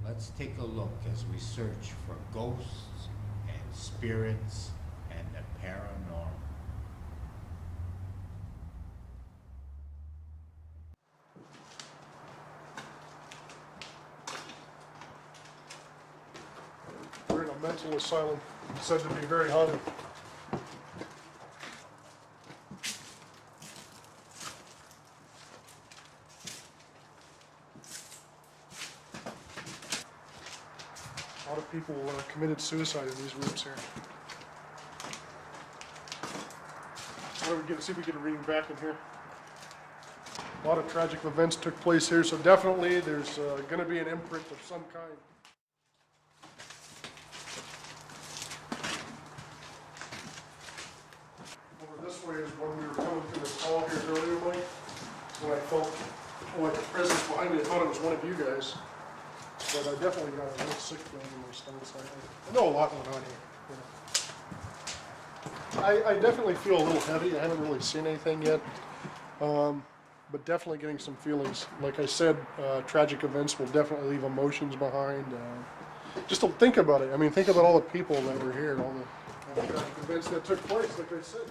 Let's take a look as we search for ghosts and spirits and the paranormal. We're in a mental asylum, said to be very haunted. A lot of people committed suicide in these rooms here. See if we get a reading back in here. A lot of tragic events took place here, so definitely there's going to be an imprint of some kind. Over this way is when we were coming through this hall here earlier, Mike. When I felt like a presence behind me, I thought it was one of you guys. But I definitely got a little sick feeling in my stomach, so I know a lot went on here. You know. I definitely feel a little heavy. I haven't really seen anything yet, but definitely getting some feelings. Like I said, tragic events will definitely leave emotions behind. Just to think about it. I mean, think about all the people that were here, all the tragic events that took place, like I said.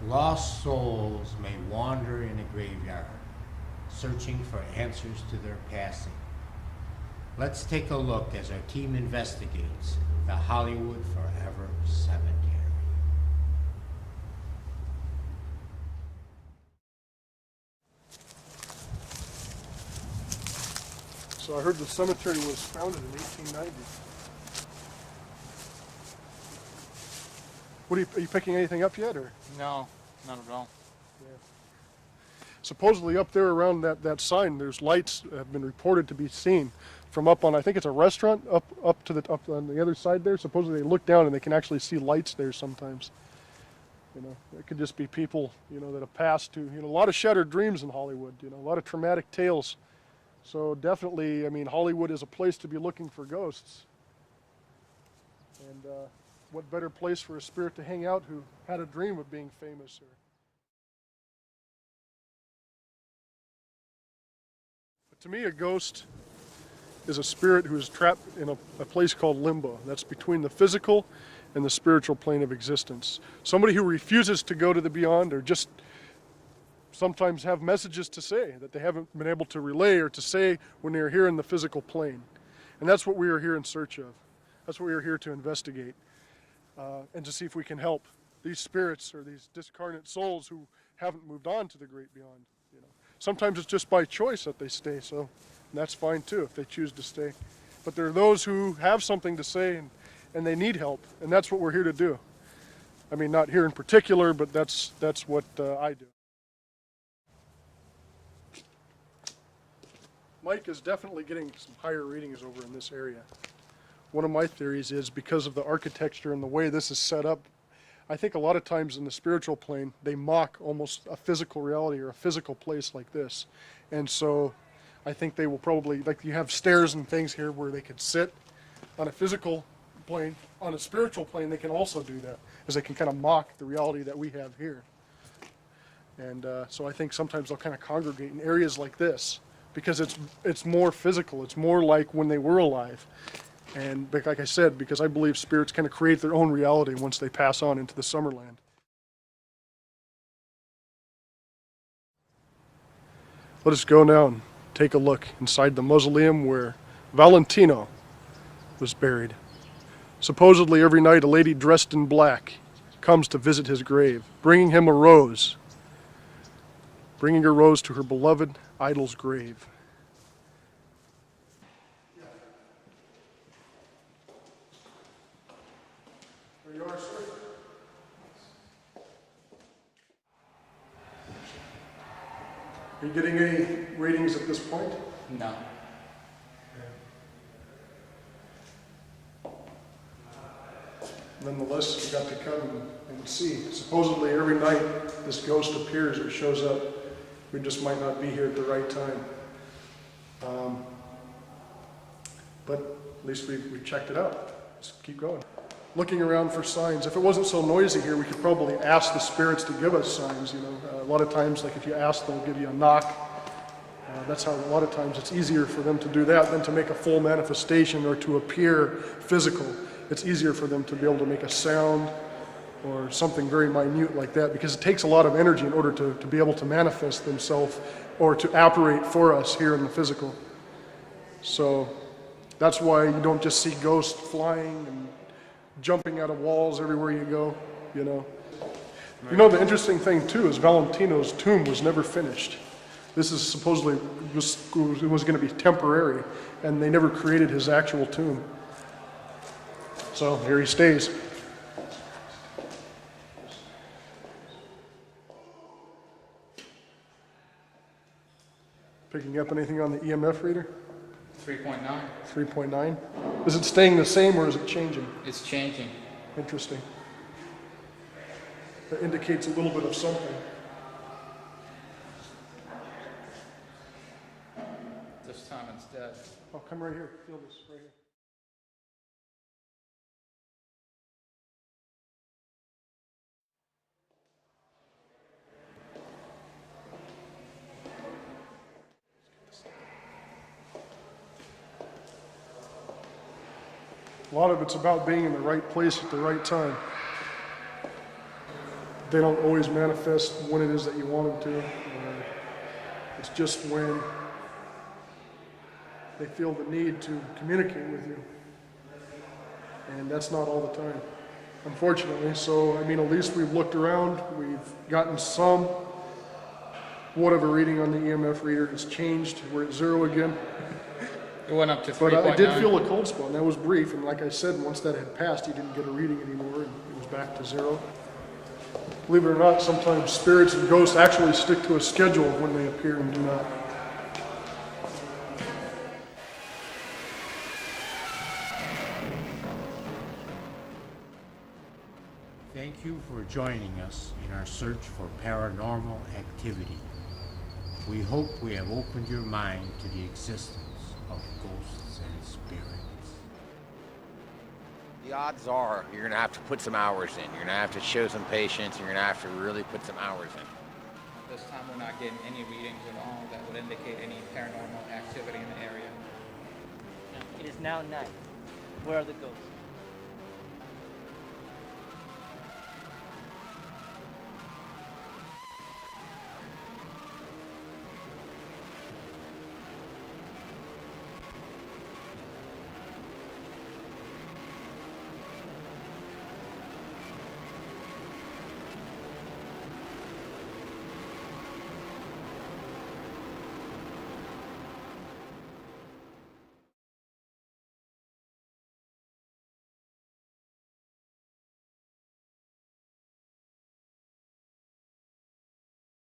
Lost souls may wander in a graveyard, searching for answers to their passing. Let's take a look as our team investigates the Hollywood Forever Cemetery. So I heard the cemetery was founded in 1890. What are you picking anything up yet, or? No, not at all. Yeah. Supposedly up there around that sign, there's lights that have been reported to be seen from up on, I think it's a restaurant, up on the other side there. Supposedly they look down and they can actually see lights there sometimes. You know, it could just be people, you know, that have passed to, you know, a lot of shattered dreams in Hollywood, you know, a lot of traumatic tales. So definitely, I mean, Hollywood is a place to be looking for ghosts. And what better place for a spirit to hang out who had a dream of being famous? But to me, a ghost is a spirit who is trapped in a place called limbo. That's between the physical and the spiritual plane of existence. Somebody who refuses to go to the beyond, or just sometimes have messages to say that they haven't been able to relay or to say when they're here in the physical plane. And that's what we are here in search of. That's what we are here to investigate. And to see if we can help these spirits or these discarnate souls who haven't moved on to the great beyond. You know, sometimes it's just by choice that they stay, so that's fine too if they choose to stay. But there are those who have something to say and they need help, and that's what we're here to do. I mean, not here in particular, but that's what I do. Mike is definitely getting some higher readings over in this area. One of my theories is because of the architecture and the way this is set up, I think a lot of times in the spiritual plane, they mock almost a physical reality or a physical place like this. And so I think they will probably, like you have stairs and things here where they could sit on a physical plane. On a spiritual plane, they can also do that, as they can kind of mock the reality that we have here. And so I think sometimes they'll kind of congregate in areas like this because it's more physical. It's more like when they were alive. And like I said, because I believe spirits kind of create their own reality once they pass on into the Summerland. Let us go now and take a look inside the mausoleum where Valentino was buried. Supposedly every night a lady dressed in black comes to visit his grave, bringing him a rose, bringing a rose to her beloved idol's grave. There you are, sir. Are you getting any ratings at this point? No. Nonetheless, you got to come and see. Supposedly every night this ghost appears or shows up. We just might not be here at the right time. But at least we checked it out. Let's keep going. looking around for signs. If it wasn't so noisy here, we could probably ask the spirits to give us signs, you know. A lot of times, like if you ask, they'll give you a knock. That's how a lot of times it's easier for them to do that than to make a full manifestation or to appear physical. It's easier for them to be able to make a sound or something very minute like that, because it takes a lot of energy in order to be able to manifest themselves or to operate for us here in the physical. So that's why you don't just see ghosts flying and jumping out of walls everywhere you go, you know. You know, the interesting thing too is Valentino's tomb was never finished. This is supposedly was going to be temporary, and they never created his actual tomb. So here he stays. Picking up anything on the EMF reader? 3.9. 3.9. Is it staying the same or is it changing? It's changing. Interesting. That indicates a little bit of something. This time instead. Oh, come right here. Feel this right here. A lot of it's about being in the right place at the right time. They don't always manifest when it is that you want them to. It's just when they feel the need to communicate with you. And that's not all the time, unfortunately. So, I mean, at least we've looked around, we've gotten some whatever reading on the EMF reader. It's changed, we're at 0 again. It went up to 3.9. But I did feel a cold spell, and that was brief. And like I said, once that had passed, you didn't get a reading anymore, and it was back to 0. Believe it or not, sometimes spirits and ghosts actually stick to a schedule when they appear and do not. Thank you for joining us in our search for paranormal activity. We hope we have opened your mind to the existence of ghosts and spirits. The odds are you're going to have to put some hours in. You're going to have to show some patience. You're going to have to really put some hours in. At this time, we're not getting any readings at all that would indicate any paranormal activity in the area. It is now night. Where are the ghosts?